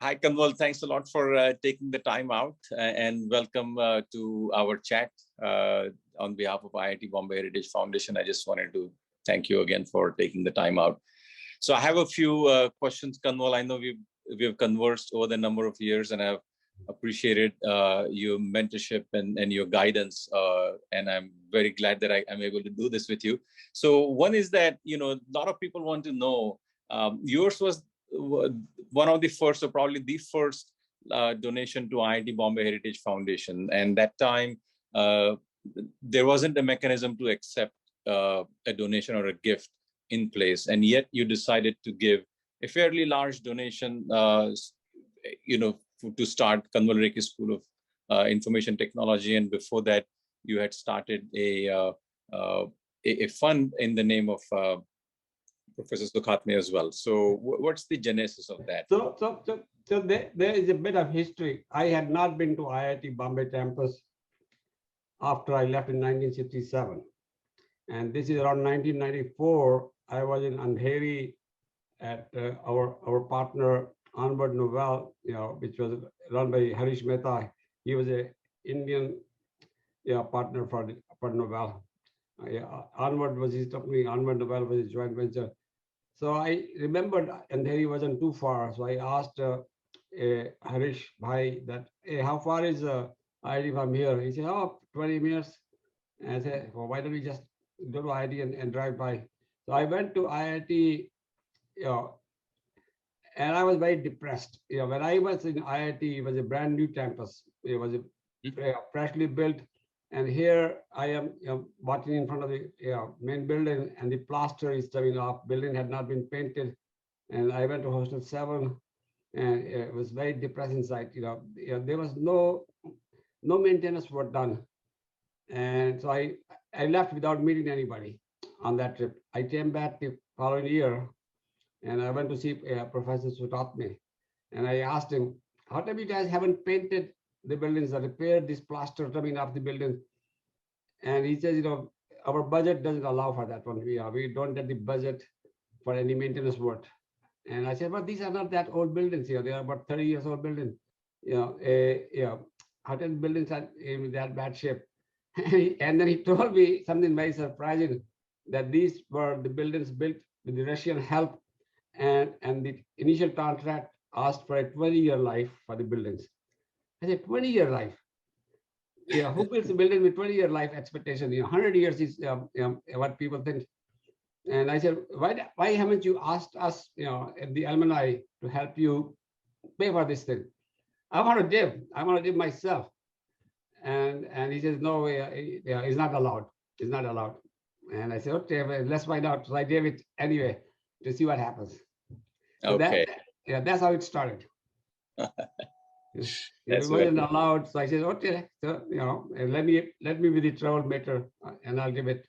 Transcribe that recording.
Hi, Kanwal. Thanks a lot for taking the time out and welcome to our chat. On behalf of IIT Bombay Heritage Foundation, I just wanted to thank you again for taking the time out. So I have a few questions, Kanwal. I know we've conversed over the number of years, and I've appreciated your mentorship and your guidance. And I'm very glad that I'm able to do this with you. So one is that, a lot of people want to know, yours was one of the first, or probably the first donation to IIT Bombay Heritage Foundation. And that time, there wasn't a mechanism to accept a donation or a gift in place. And yet you decided to give a fairly large donation, to start Kanwal Rekhi School of Information Technology. And before that, you had started a fund in the name of Professor Sukhatme as well. So what's the genesis of that? So there is a bit of history. I had not been to IIT Bombay campus after I left in 1967. And this is around 1994. I was in Andheri at our partner Onward Novel, which was run by Harish Mehta. He was an Indian partner for Novel. Onward was his company, Onward Novel was his joint venture. So I remembered Andheri wasn't too far. So I asked Harish Bhai that, hey, how far is IIT from here? He said, 20 minutes. And I said, well, why don't we just go to IIT and drive by? So I went to IIT, and I was very depressed. When I was in IIT, it was a brand new campus. It was a freshly built. And here I am walking in front of the main building, and the plaster is coming off. Building had not been painted. And I went to Hostel 7, and it was very depressing sight. There was no maintenance work done. And so I left without meeting anybody on that trip. I came back the following year, and I went to see Professor Sukhatme. And I asked him, how come you guys haven't painted the buildings or repaired this plaster coming off the building? And he says, our budget doesn't allow for that one. We don't get the budget for any maintenance work. And I said, but these are not that old buildings here. They are about 30 years old buildings. How can buildings are in that bad shape? And then he told me something very surprising, that these were the buildings built with the Russian help, and the initial contract asked for a 20-year life for the buildings. I said, 20-year life? Who builds a building with 20-year life expectation? 100 years is what people think. And I said, why haven't you asked us, the alumni, to help you pay for this thing? I want to give myself. And he says, no, it's not allowed. It's not allowed. And I said, okay, well, let's find out. So I gave it anyway to see what happens. So okay. That's how it started. It wasn't allowed. So I said, okay, so let me be the troublemaker, and I'll give it.